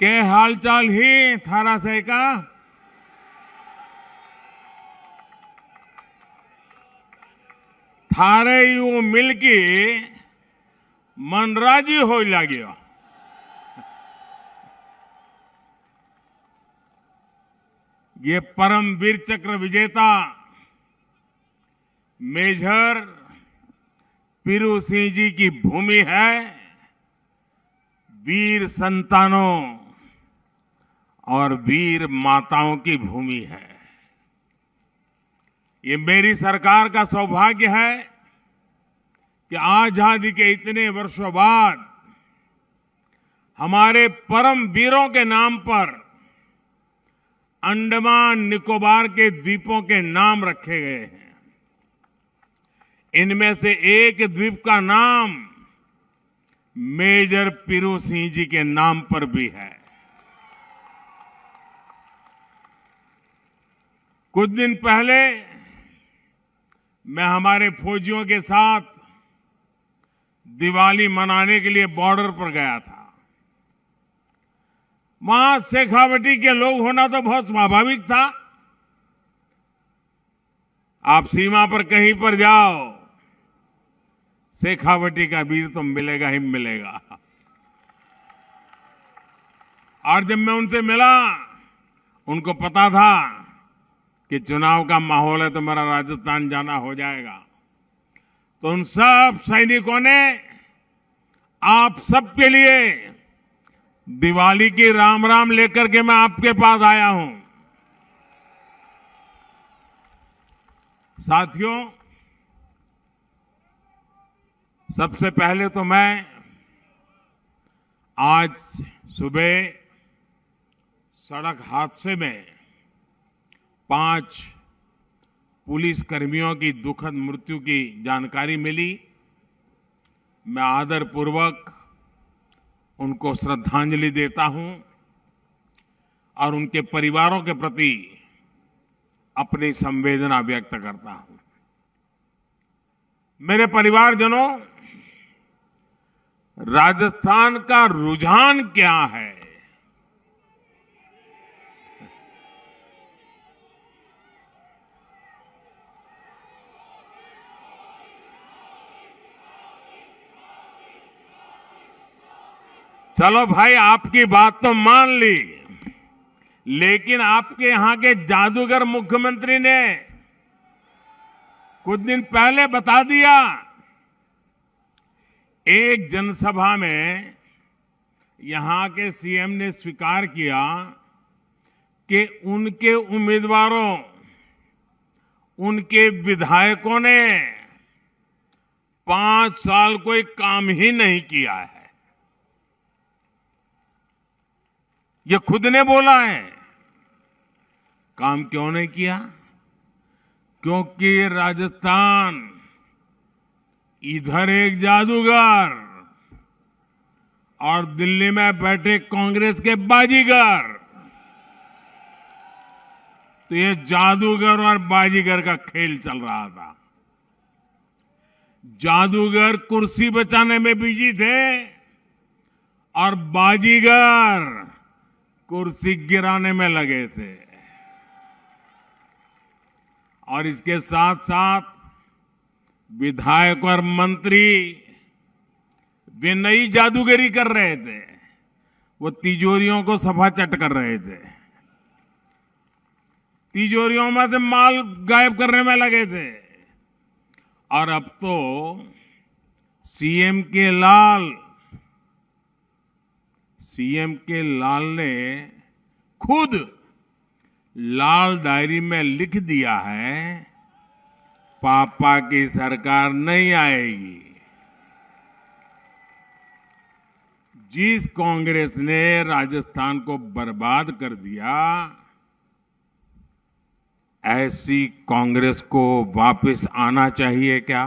के हालचाल ही थारा से का थारे यू मिलके मनराजी हो लाग्यो। ये परम वीर चक्र विजेता मेजर पीरू सिंह जी की भूमि है। वीर संतानों और वीर माताओं की भूमि है। ये मेरी सरकार का सौभाग्य है कि आजादी के इतने वर्षों बाद हमारे परम वीरों के नाम पर अंडमान निकोबार के द्वीपों के नाम रखे गए हैं। इनमें से एक द्वीप का नाम मेजर पीरू सिंह जी के नाम पर भी है। कुछ दिन पहले मैं हमारे फौजियों के साथ दिवाली मनाने के लिए बॉर्डर पर गया था। वहां शेखावटी के लोग होना तो बहुत स्वाभाविक था। आप सीमा पर कहीं पर जाओ, शेखावटी का वीर तो मिलेगा ही मिलेगा। और जब मैं उनसे मिला, उनको पता था कि चुनाव का माहौल है तो मेरा राजस्थान जाना हो जाएगा। तो उन सब सैनिकों ने आप सबके लिए दिवाली की राम राम लेकर के मैं आपके पास आया हूं। साथियों, सबसे पहले तो मैं आज सुबह सड़क हादसे में 5 पुलिस कर्मियों की दुखद मृत्यु की जानकारी मिली। मैं आदरपूर्वक उनको श्रद्धांजलि देता हूं और उनके परिवारों के प्रति अपनी संवेदना व्यक्त करता हूं। मेरे परिवारजनों, राजस्थान का रुझान क्या है? चलो भाई, आपकी बात तो मान ली, लेकिन आपके यहां के जादूगर मुख्यमंत्री ने कुछ दिन पहले बता दिया। एक जनसभा में यहां के सीएम ने स्वीकार किया कि उनके उम्मीदवारों, उनके विधायकों ने 5 साल कोई काम ही नहीं किया है। ये खुद ने बोला है। काम क्यों नहीं किया? क्योंकि राजस्थान इधर एक जादूगर और दिल्ली में बैठे कांग्रेस के बाजीगर। तो ये जादूगर और बाजीगर का खेल चल रहा था। जादूगर कुर्सी बचाने में बिजी थे और बाजीगर कुर्सी गिराने में लगे थे। और इसके साथ साथ विधायक और मंत्री वे नई जादूगरी कर रहे थे। वो तिजोरियों को सफाचट कर रहे थे, तिजोरियों में से माल गायब करने में लगे थे। और अब तो सीएम के लाल ने खुद लाल डायरी में लिख दिया है, पापा की सरकार नहीं आएगी। जिस कांग्रेस ने राजस्थान को बर्बाद कर दिया, ऐसी कांग्रेस को वापस आना चाहिए क्या?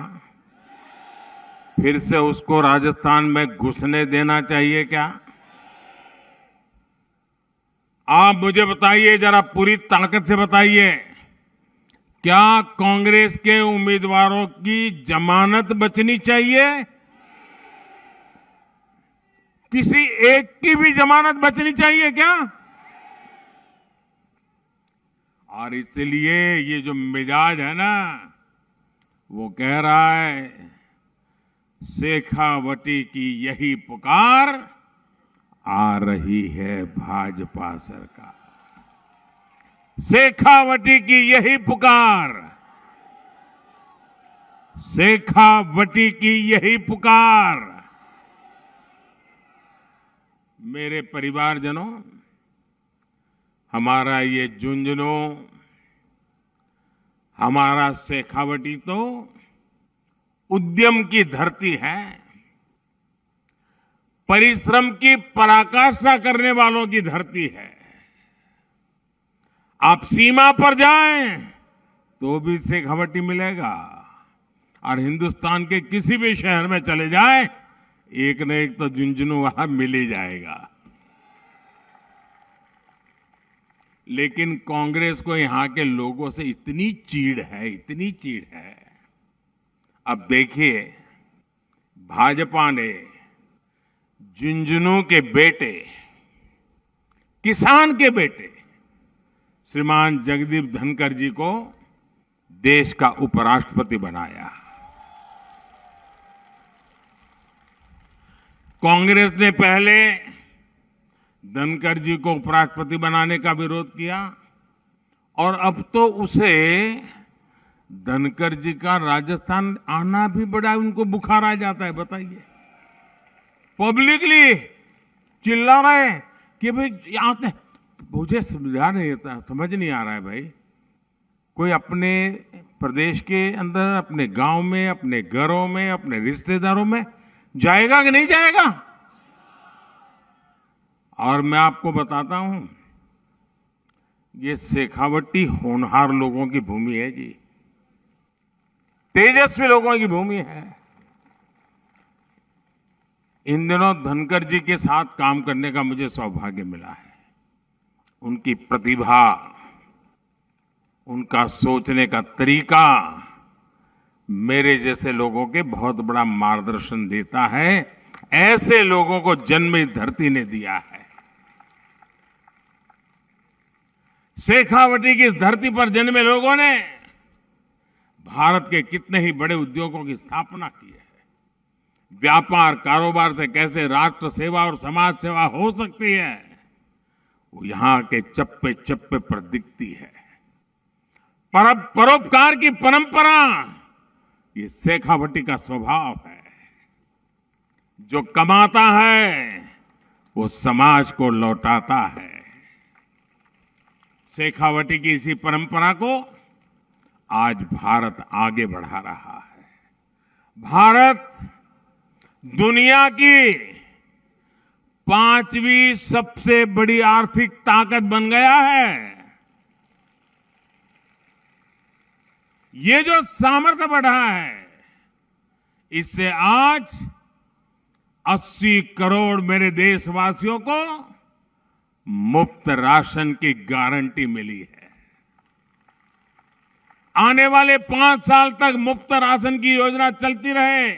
फिर से उसको राजस्थान में घुसने देना चाहिए क्या? आप मुझे बताइए, जरा पूरी ताकत से बताइए, क्या कांग्रेस के उम्मीदवारों की जमानत बचनी चाहिए? किसी एक की भी जमानत बचनी चाहिए क्या? और इसलिए ये जो मिजाज है ना, वो कह रहा है शेखावटी की यही पुकार, आ रही है भाजपा सरकार। शेखावटी की यही पुकार, शेखावटी की यही पुकार। मेरे परिवारजनों, हमारा ये झुंझुनू, हमारा शेखावटी तो उद्यम की धरती है, परिश्रम की पराकाष्ठा करने वालों की धरती है। आप सीमा पर जाएं तो भी शेखावटी मिलेगा, और हिंदुस्तान के किसी भी शहर में चले जाएं, एक न एक तो झुंझुनू वहां मिल ही जाएगा। लेकिन कांग्रेस को यहां के लोगों से इतनी चीड़ है, इतनी चीड़ है। अब देखिए, भाजपा ने झुंझुनू के बेटे, किसान के बेटे श्रीमान जगदीप धनखड़ जी को देश का उपराष्ट्रपति बनाया। कांग्रेस ने पहले धनखड़ जी को उपराष्ट्रपति बनाने का विरोध किया, और अब तो उसे धनखड़ जी का राजस्थान आना भी बड़ा उनको बुखार आ जाता है। बताइए, पब्लिकली चिल्ला रहे कि भाई आते, मुझे समझ नहीं आ रहा है भाई, कोई अपने प्रदेश के अंदर, अपने गांव में, अपने घरों में, अपने रिश्तेदारों में जाएगा कि नहीं जाएगा? और मैं आपको बताता हूं, ये शेखावटी होनहार लोगों की भूमि है जी, तेजस्वी लोगों की भूमि है। इन दिनों धनखड़ जी के साथ काम करने का मुझे सौभाग्य मिला है। उनकी प्रतिभा, उनका सोचने का तरीका मेरे जैसे लोगों के बहुत बड़ा मार्गदर्शन देता है। ऐसे लोगों को जन्म इस धरती ने दिया है। शेखावटी की इस धरती पर जन्मे लोगों ने भारत के कितने ही बड़े उद्योगों की स्थापना की है। व्यापार कारोबार से कैसे राष्ट्र सेवा और समाज सेवा हो सकती है, वो यहां के चप्पे चप्पे पर दिखती है। परोपकार की परंपरा, ये शेखावटी का स्वभाव है। जो कमाता है वो समाज को लौटाता है। शेखावटी की इसी परंपरा को आज भारत आगे बढ़ा रहा है। भारत दुनिया की 5वीं सबसे बड़ी आर्थिक ताकत बन गया है। ये जो सामर्थ्य बढ़ा है, इससे आज 80 करोड़ मेरे देशवासियों को मुफ्त राशन की गारंटी मिली है। आने वाले 5 साल तक मुफ्त राशन की योजना चलती रहे,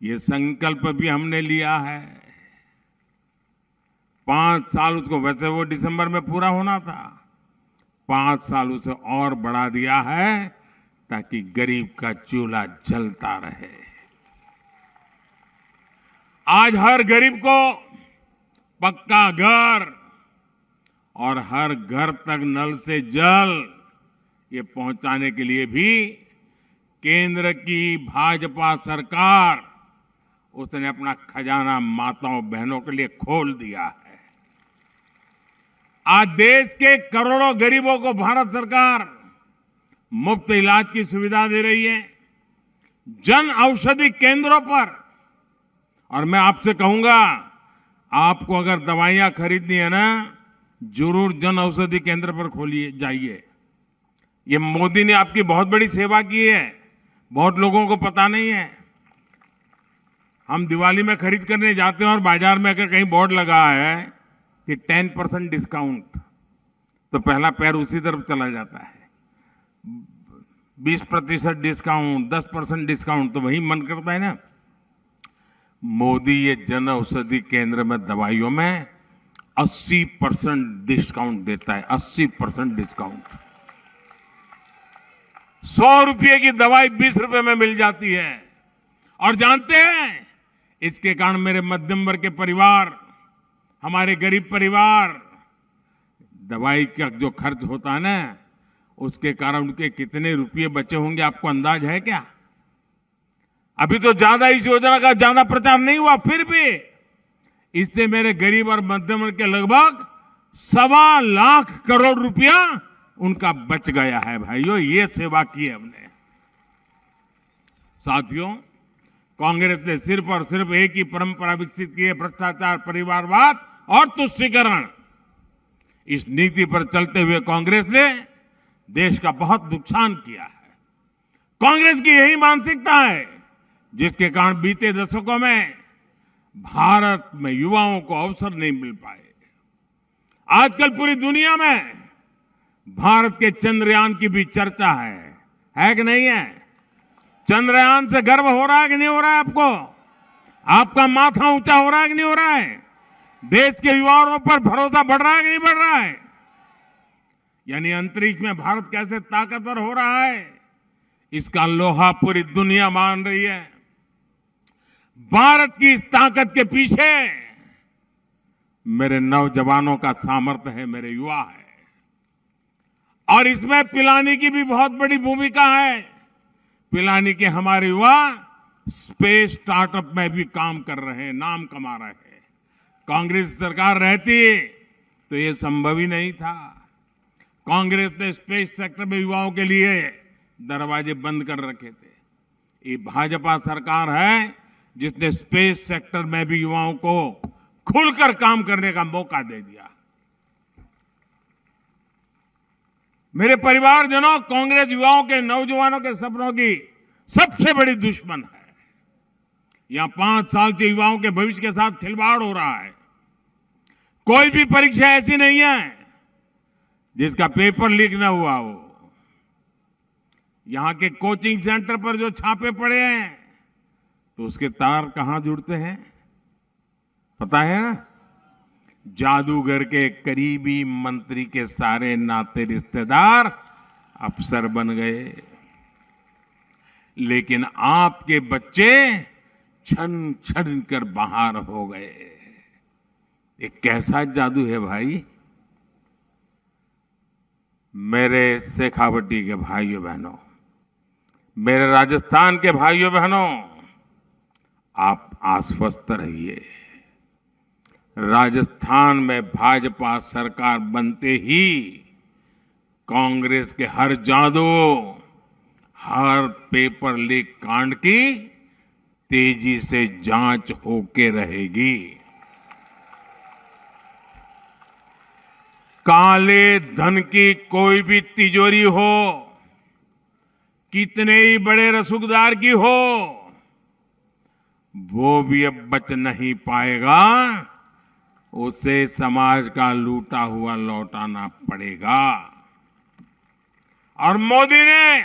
ये संकल्प भी हमने लिया है। 5 साल, उसको वैसे वो दिसंबर में पूरा होना था, 5 साल उसे और बढ़ा दिया है ताकि गरीब का चूल्हा जलता रहे। आज हर गरीब को पक्का घर और हर घर तक नल से जल, ये पहुंचाने के लिए भी केंद्र की भाजपा सरकार, उसने अपना खजाना माताओं बहनों के लिए खोल दिया है। आज देश के करोड़ों गरीबों को भारत सरकार मुफ्त इलाज की सुविधा दे रही है, जन औषधि केंद्रों पर। और मैं आपसे कहूंगा, आपको अगर दवाइयां खरीदनी है ना, जरूर जन औषधि केंद्र पर खोलिए, जाइए। ये मोदी ने आपकी बहुत बड़ी सेवा की है, बहुत लोगों को पता नहीं है। हम दिवाली में खरीद करने जाते हैं और बाजार में अगर कहीं बोर्ड लगा है कि 10% डिस्काउंट, तो पहला पैर उसी तरफ चला जाता है। 20% डिस्काउंट, 10% डिस्काउंट, तो वही मन करता है ना। मोदी ये जन औषधि केंद्र में दवाइयों में 80% डिस्काउंट देता है। 80% डिस्काउंट। 100 रुपये की दवाई 20 रुपए में मिल जाती है। और जानते हैं, इसके कारण मेरे मध्यम वर्ग के परिवार, हमारे गरीब परिवार, दवाई का जो खर्च होता है ना, उसके कारण उनके कितने रुपये बचे होंगे, आपको अंदाज है क्या? अभी तो ज्यादा इस योजना का ज्यादा प्रचार नहीं हुआ, फिर भी इससे मेरे गरीब और मध्यम वर्ग के लगभग 1.25 लाख करोड़ रुपया उनका बच गया है। भाइयों, ये सेवा की है हमने। साथियों, कांग्रेस ने सिर्फ और सिर्फ एक ही परंपरा विकसित की है, भ्रष्टाचार, परिवारवाद और तुष्टीकरण। इस नीति पर चलते हुए कांग्रेस ने देश का बहुत नुकसान किया है। कांग्रेस की यही मानसिकता है जिसके कारण बीते दशकों में भारत में युवाओं को अवसर नहीं मिल पाए। आजकल पूरी दुनिया में भारत के चंद्रयान की भी चर्चा है कि नहीं है? चंद्रयान से गर्व हो रहा है कि नहीं हो रहा है आपको? आपका माथा ऊंचा हो रहा है कि नहीं हो रहा है? देश के युवाओं पर भरोसा बढ़ रहा है कि नहीं बढ़ रहा है? यानी अंतरिक्ष में भारत कैसे ताकतवर हो रहा है, इसका लोहा पूरी दुनिया मान रही है। भारत की इस ताकत के पीछे मेरे नौजवानों का सामर्थ्य है, मेरे युवा है। और इसमें पिलानी की भी बहुत बड़ी भूमिका है। पिलानी के हमारे युवा स्पेस स्टार्टअप में भी काम कर रहे हैं, नाम कमा रहे हैं। कांग्रेस सरकार रहती तो ये संभव ही नहीं था। कांग्रेस ने स्पेस सेक्टर में युवाओं के लिए दरवाजे बंद कर रखे थे। ये भाजपा सरकार है जिसने स्पेस सेक्टर में भी युवाओं को खुलकर काम करने का मौका दे दिया। मेरे परिवारजनों, कांग्रेस युवाओं के, नौजवानों के सपनों की सबसे बड़ी दुश्मन है। यहां 5 साल से युवाओं के भविष्य के साथ खिलवाड़ हो रहा है। कोई भी परीक्षा ऐसी नहीं है जिसका पेपर लीक ना हुआ हो। यहां के कोचिंग सेंटर पर जो छापे पड़े हैं, तो उसके तार कहां जुड़ते हैं पता है ना? जादूगर के करीबी मंत्री के सारे नाते रिश्तेदार अफसर बन गए। लेकिन आपके बच्चे छन छन कर बाहर हो गए। ये कैसा जादू है भाई? मेरे शेखावटी के भाइयों बहनों, मेरे राजस्थान के भाइयों बहनों, आप आश्वस्त रहिए। राजस्थान में भाजपा सरकार बनते ही कांग्रेस के हर जादू, हर पेपर लीक कांड की तेजी से जांच होके रहेगी। काले धन की कोई भी तिजोरी हो, कितने ही बड़े रसूखदार की हो, वो भी अब बच नहीं पाएगा। उसे समाज का लूटा हुआ लौटाना पड़ेगा। और मोदी ने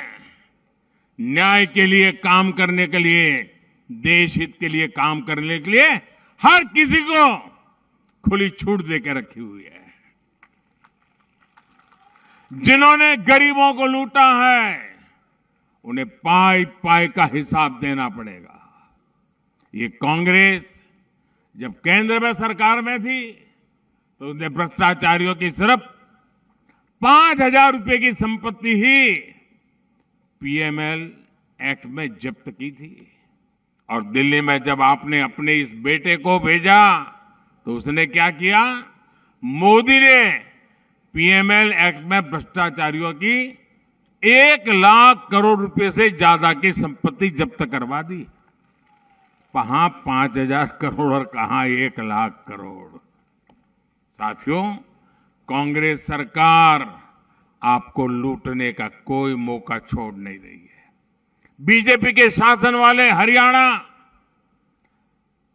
न्याय के लिए काम करने के लिए, देश हित के लिए काम करने के लिए हर किसी को खुली छूट देकर रखी हुई है। जिन्होंने गरीबों को लूटा है, उन्हें पाई पाई का हिसाब देना पड़ेगा। ये कांग्रेस जब केंद्र में सरकार में थी तो उसने भ्रष्टाचारियों की सिर्फ 5,000 रुपए की संपत्ति ही पीएमएल एक्ट में जब्त की थी। और दिल्ली में जब आपने अपने इस बेटे को भेजा तो उसने क्या किया? मोदी ने पीएमएल एक्ट में भ्रष्टाचारियों की 1 लाख करोड़ रुपए से ज्यादा की संपत्ति जब्त करवा दी। कहां 5,000 करोड़ और कहां 1 लाख करोड़। साथियों, कांग्रेस सरकार आपको लूटने का कोई मौका छोड़ नहीं रही है। बीजेपी के शासन वाले हरियाणा,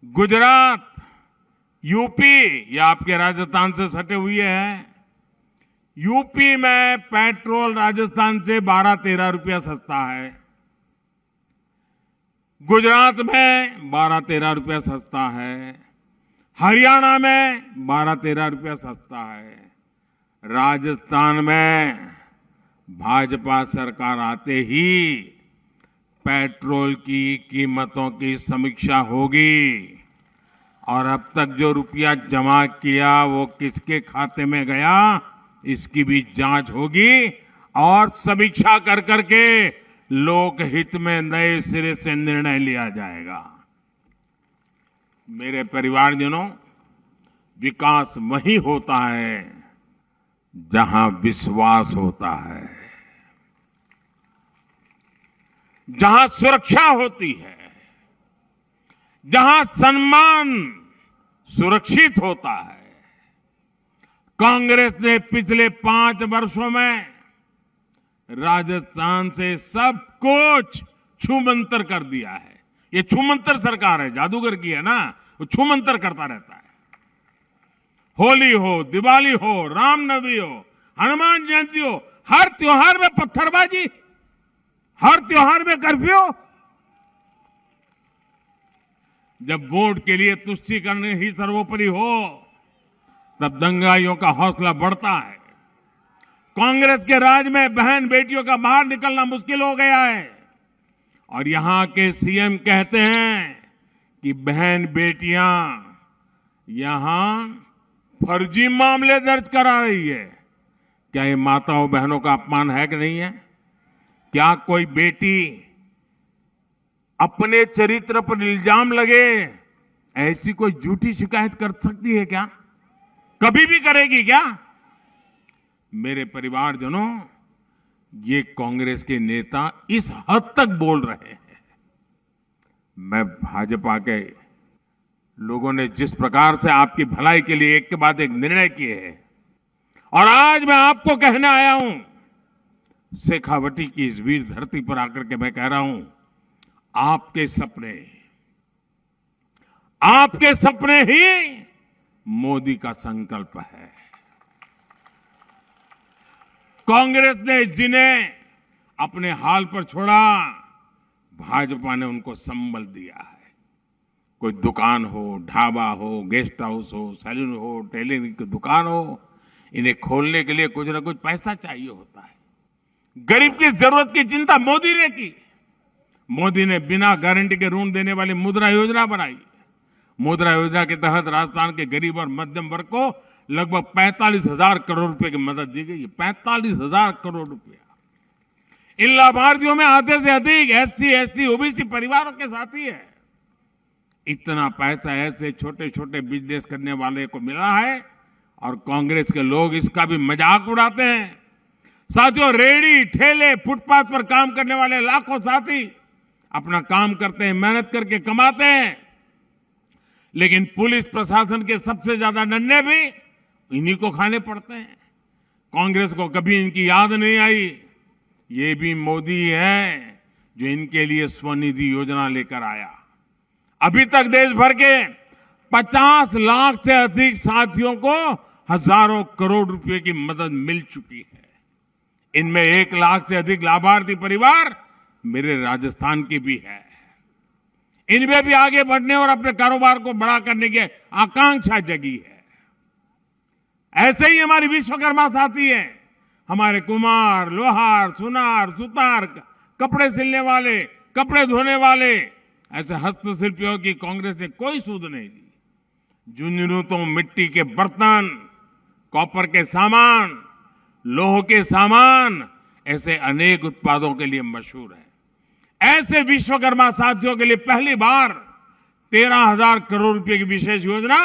गुजरात, यूपी या आपके राजस्थान से सटे हुए हैं। यूपी में पेट्रोल राजस्थान से 12-13 रुपया सस्ता है। गुजरात में 12-13 रुपया सस्ता है, हरियाणा में 12-13 रुपया सस्ता है, राजस्थान में भाजपा सरकार आते ही पेट्रोल की कीमतों की समीक्षा होगी और अब तक जो रुपया जमा किया वो किसके खाते में गया इसकी भी जांच होगी और समीक्षा कर करके लोकहित में नए सिरे से निर्णय लिया जाएगा। मेरे परिवारजनों, विकास वही होता है जहां विश्वास होता है, जहां सुरक्षा होती है, जहां सम्मान सुरक्षित होता है। कांग्रेस ने पिछले 5 वर्षों में राजस्थान से सब कुछ छूमंतर कर दिया है। ये छूमंतर सरकार है, जादूगर की है ना, वो छूमंतर करता रहता है। होली हो, दिवाली हो, रामनवमी हो, हनुमान जयंती हो, हर त्योहार में पत्थरबाजी, हर त्योहार में कर्फ्यू। जब वोट के लिए तुष्टीकरण ही सर्वोपरि हो तब दंगाइयों का हौसला बढ़ता है। कांग्रेस के राज में बहन बेटियों का बाहर निकलना मुश्किल हो गया है और यहां के सीएम कहते हैं कि बहन बेटियां यहां फर्जी मामले दर्ज करा रही है। क्या ये माताओं बहनों का अपमान है कि नहीं है? क्या कोई बेटी अपने चरित्र पर इल्जाम लगे ऐसी कोई झूठी शिकायत कर सकती है क्या? कभी भी करेगी क्या? मेरे परिवारजनों, ये कांग्रेस के नेता इस हद तक बोल रहे हैं। मैं भाजपा के लोगों ने जिस प्रकार से आपकी भलाई के लिए एक के बाद एक निर्णय किए हैं और आज मैं आपको कहने आया हूं, शेखावटी की इस वीर धरती पर आकर के मैं कह रहा हूं, आपके सपने ही मोदी का संकल्प है। कांग्रेस ने जिन्हें अपने हाल पर छोड़ा, भाजपा ने उनको संबल दिया है। कोई दुकान हो, ढाबा हो, गेस्ट हाउस हो, सैलून हो, टेलरिंग की दुकान हो, इन्हें खोलने के लिए कुछ ना कुछ पैसा चाहिए होता है। गरीब की जरूरत की चिंता मोदी ने की। मोदी ने बिना गारंटी के ऋण देने वाली मुद्रा योजना बनाई। मुद्रा योजना के तहत राजस्थान के गरीब और मध्यम वर्ग को लगभग 45,000 करोड़ रुपए की मदद दी गई। 45,000 करोड़ रुपया। इन लाभार्थियों में आधे से अधिक एससी, एसटी, ओबीसी परिवारों के साथी है। इतना पैसा ऐसे छोटे छोटे बिजनेस करने वाले को मिला है और कांग्रेस के लोग इसका भी मजाक उड़ाते हैं। साथियों, रेहड़ी, ठेले, फुटपाथ पर काम करने वाले लाखों साथी अपना काम करते हैं, मेहनत करके कमाते हैं, लेकिन पुलिस प्रशासन के सबसे ज्यादा नन्हे भी इन्हीं को खाने पड़ते हैं। कांग्रेस को कभी इनकी याद नहीं आई। ये भी मोदी है जो इनके लिए स्वनिधि योजना लेकर आया। अभी तक देश भर के 50 लाख से अधिक साथियों को हजारों करोड़ रुपए की मदद मिल चुकी है। इनमें 1 लाख से अधिक लाभार्थी परिवार मेरे राजस्थान के भी है। इनमें भी आगे बढ़ने और अपने कारोबार को बड़ा करने की आकांक्षा जगी है। ऐसे ही हमारी विश्वकर्मा साथी है, हमारे कुम्हार, लोहार, सुनार, सुतार, कपड़े सिलने वाले, कपड़े धोने वाले, ऐसे हस्तशिल्पियों की कांग्रेस ने कोई सूद नहीं दी। झुंझुनू तो मिट्टी के बर्तन, कॉपर के सामान, लोह के सामान, ऐसे अनेक उत्पादों के लिए मशहूर है। ऐसे विश्वकर्मा साथियों के लिए पहली बार 13,000 करोड़ रुपए की विशेष योजना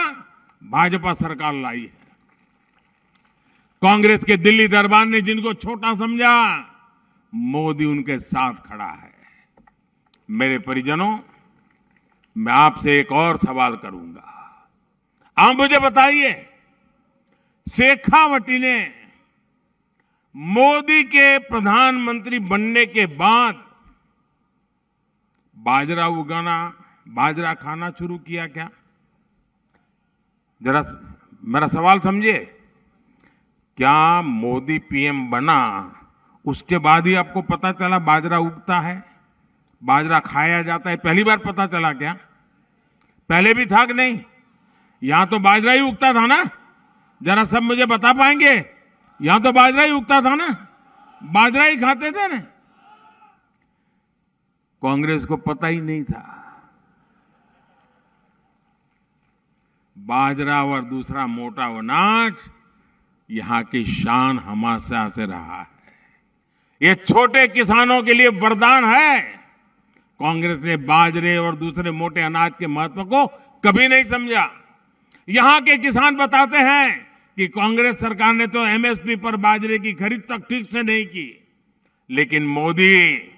भाजपा सरकार लाई है। कांग्रेस के दिल्ली दरबार ने जिनको छोटा समझा, मोदी उनके साथ खड़ा है। मेरे परिजनों, मैं आपसे एक और सवाल करूंगा। आप मुझे बताइए, शेखावटी ने मोदी के प्रधानमंत्री बनने के बाद बाजरा उगाना, बाजरा खाना शुरू किया क्या? जरा मेरा सवाल समझिए। क्या मोदी पीएम बना उसके बाद ही आपको पता चला बाजरा उगता है? बाजरा खाया जाता है, पहली बार पता चला क्या? पहले भी था कि नहीं? यहां तो बाजरा ही उगता था ना? जरा सब मुझे बता पाएंगे? यहां तो बाजरा ही उगता था ना? बाजरा ही खाते थे ना? कांग्रेस को पता ही नहीं था। बाजरा और दूसरा मोटा अनाज यहां की शान हमेशा से रहा है। ये छोटे किसानों के लिए वरदान है। कांग्रेस ने बाजरे और दूसरे मोटे अनाज के महत्व को कभी नहीं समझा। यहां के किसान बताते हैं कि कांग्रेस सरकार ने तो एमएसपी पर बाजरे की खरीद तक ठीक से नहीं की, लेकिन मोदी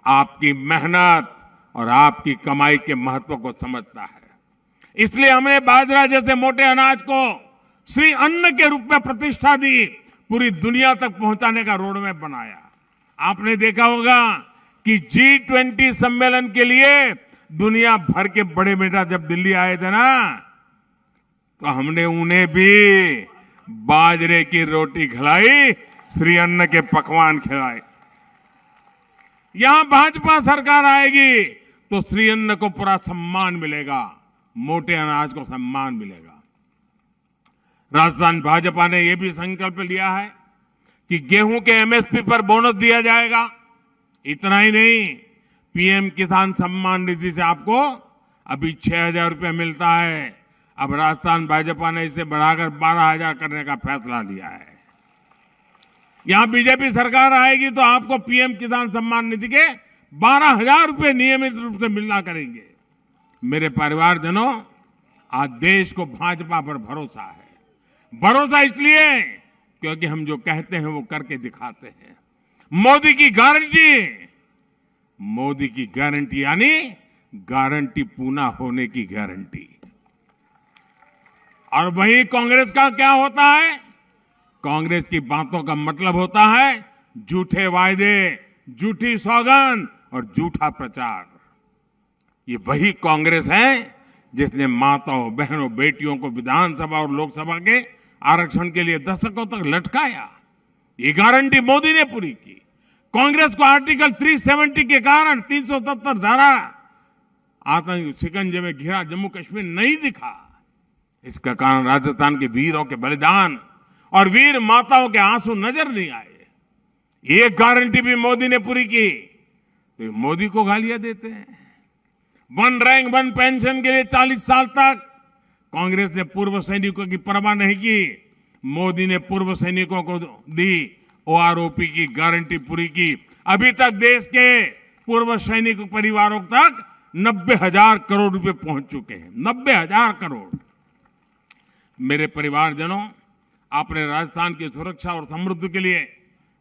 आपकी मेहनत और आपकी कमाई के महत्व को समझता है। इसलिए हमने बाजरा जैसे मोटे अनाज को श्री अन्न के रूप में प्रतिष्ठा दी, पूरी दुनिया तक पहुंचाने का रोडमैप बनाया। आपने देखा होगा कि G20 सम्मेलन के लिए दुनिया भर के बड़े नेता जब दिल्ली आए थे ना, तो हमने उन्हें भी बाजरे की रोटी खिलाई, श्री अन्न के पकवान खिलाए। यहां भाजपा सरकार आएगी तो श्री अन्न को पूरा सम्मान मिलेगा, मोटे अनाज को सम्मान मिलेगा। राजस्थान भाजपा ने यह भी संकल्प लिया है कि गेहूं के एमएसपी पर बोनस दिया जाएगा। इतना ही नहीं, पीएम किसान सम्मान निधि से आपको अभी 6,000 रुपये मिलता है। अब राजस्थान भाजपा ने इसे बढ़ाकर 12,000 करने का फैसला लिया है। यहां बीजेपी सरकार आएगी तो आपको पीएम किसान सम्मान निधि के 12,000 रुपये नियमित रूप से मिलना करेंगे। मेरे परिवारजनों, आज देश को भाजपा पर भरोसा है। भरोसा इसलिए क्योंकि हम जो कहते हैं वो करके दिखाते हैं। मोदी की गारंटी यानी गारंटी पूरा होने की गारंटी। और वही कांग्रेस का क्या होता है? कांग्रेस की बातों का मतलब होता है झूठे वायदे, झूठी सौगंध और झूठा प्रचार। ये वही कांग्रेस है जिसने माताओं, बहनों, बेटियों को विधानसभा और लोकसभा के आरक्षण के लिए दशकों तक लटकाया। ये गारंटी मोदी ने पूरी की। कांग्रेस को आर्टिकल 370 के कारण 377 धारा आतंक शिकंजे में घिरा जम्मू कश्मीर नहीं दिखा। इसका कारण राजस्थान के वीरों के बलिदान और वीर माताओं के आंसू नजर नहीं आए। एक गारंटी भी मोदी ने पूरी की तो मोदी को गालियां देते हैं। वन रैंक वन पेंशन के लिए 40 साल तक कांग्रेस ने पूर्व सैनिकों की परवाह नहीं की। मोदी ने पूर्व सैनिकों को दी ओआरओपी की गारंटी पूरी की। अभी तक देश के पूर्व सैनिक परिवारों तक 90,000 करोड़ रुपए पहुंच चुके हैं। 90,000 करोड़। मेरे परिवारजनों, आपने राजस्थान की सुरक्षा और समृद्धि के लिए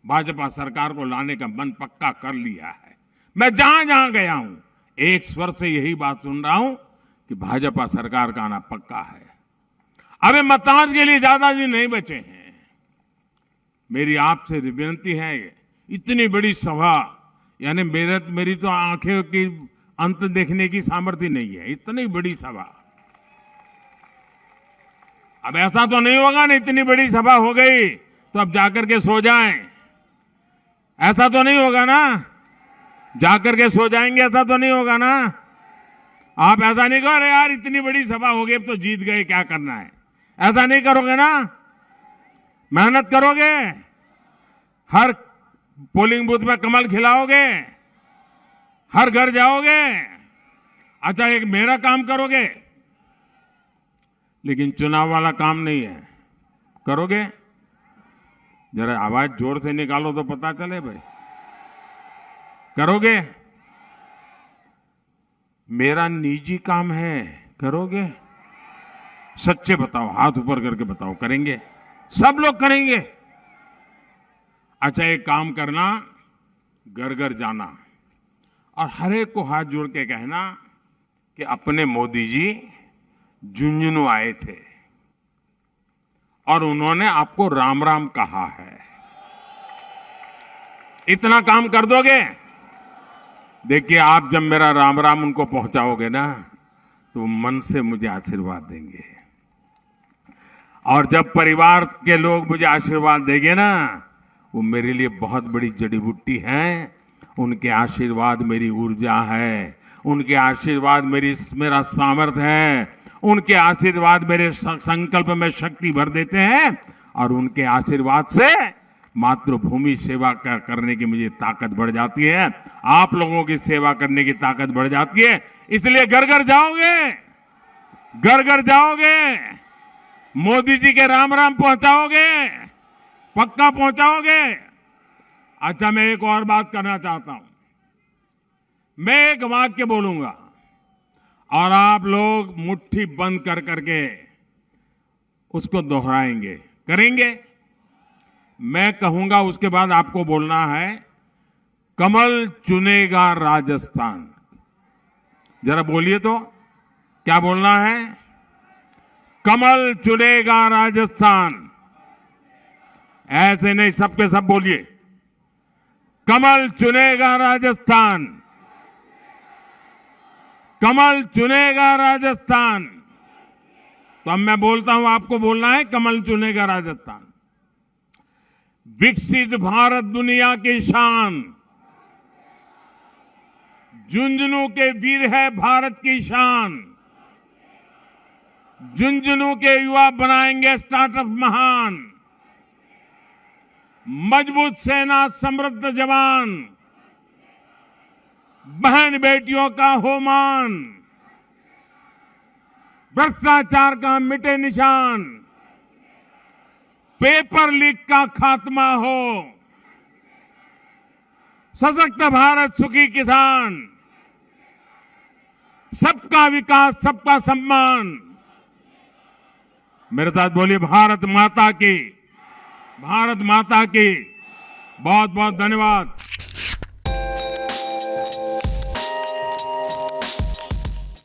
भाजपा सरकार को लाने का मन पक्का कर लिया है। मैं जहां जहां गया हूं एक स्वर से यही बात सुन रहा हूं कि भाजपा सरकार का आना पक्का है। अबे मतदान के लिए ज्यादा दिन नहीं बचे हैं। मेरी आपसे विनती है, इतनी बड़ी सभा, यानी मेरी तो आंखें की अंत देखने की सामर्थ्य नहीं है। इतनी बड़ी सभा, अब ऐसा तो नहीं होगा ना इतनी बड़ी सभा हो गई तो अब जाकर के सो जाएं। ऐसा तो नहीं होगा ना, जाकर के सो जाएंगे, ऐसा तो नहीं होगा ना। आप ऐसा नहीं कहो अरे यार इतनी बड़ी सभा हो गई अब तो जीत गए, क्या करना है। ऐसा नहीं करोगे ना, मेहनत करोगे, हर पोलिंग बूथ में कमल खिलाओगे, हर घर जाओगे। अच्छा, एक मेरा काम करोगे, लेकिन चुनाव वाला काम नहीं है, करोगे? जरा आवाज जोर से निकालो तो पता चले भाई। करोगे? मेरा निजी काम है, करोगे? सच्चे बताओ, हाथ ऊपर करके बताओ, करेंगे? सब लोग करेंगे। अच्छा, एक काम करना, घर घर जाना और हर एक को हाथ जोड़ के कहना कि अपने मोदी जी झुंझुनू आए थे और उन्होंने आपको राम राम कहा है। इतना काम कर दोगे, देखिए आप जब मेरा राम राम उनको पहुंचाओगे ना तो मन से मुझे आशीर्वाद देंगे। और जब परिवार के लोग मुझे आशीर्वाद देंगे ना, वो मेरे लिए बहुत बड़ी जड़ी बूटी है उनके आशीर्वाद मेरी ऊर्जा है, उनके आशीर्वाद मेरा सामर्थ्य है, उनके आशीर्वाद मेरे संकल्प में शक्ति भर देते हैं और उनके आशीर्वाद से मातृभूमि सेवा करने की मुझे ताकत बढ़ जाती है, आप लोगों की सेवा करने की ताकत बढ़ जाती है। इसलिए घर घर जाओगे, घर घर जाओगे, मोदी जी के राम राम पहुंचाओगे, पक्का पहुंचाओगे। अच्छा, मैं एक और बात करना चाहता हूं। मैं एक वाक्य बोलूंगा और आप लोग मुट्ठी बंद कर करके उसको दोहराएंगे, करेंगे। मैं कहूंगा, उसके बाद आपको बोलना है, कमल चुनेगा राजस्थान। जरा बोलिए तो, क्या बोलना है? कमल चुनेगा राजस्थान। ऐसे नहीं, सबके सब बोलिए, कमल चुनेगा राजस्थान, कमल चुनेगा राजस्थान। तो अब मैं बोलता हूं, आपको बोलना है, कमल चुनेगा राजस्थान। विकसित भारत दुनिया की शान, झुंझुनू के वीर है भारत की शान, झुंझुनू के युवा बनाएंगे स्टार्टअप महान, मजबूत सेना समृद्ध जवान, बहन बेटियों का हो मान, भ्रष्टाचार का मिटे निशान, पेपर लीक का खात्मा हो, सशक्त भारत सुखी किसान, सबका विकास सबका सम्मान। मेरे साथ बोलिए, भारत माता की, भारत माता की। बहुत बहुत धन्यवाद।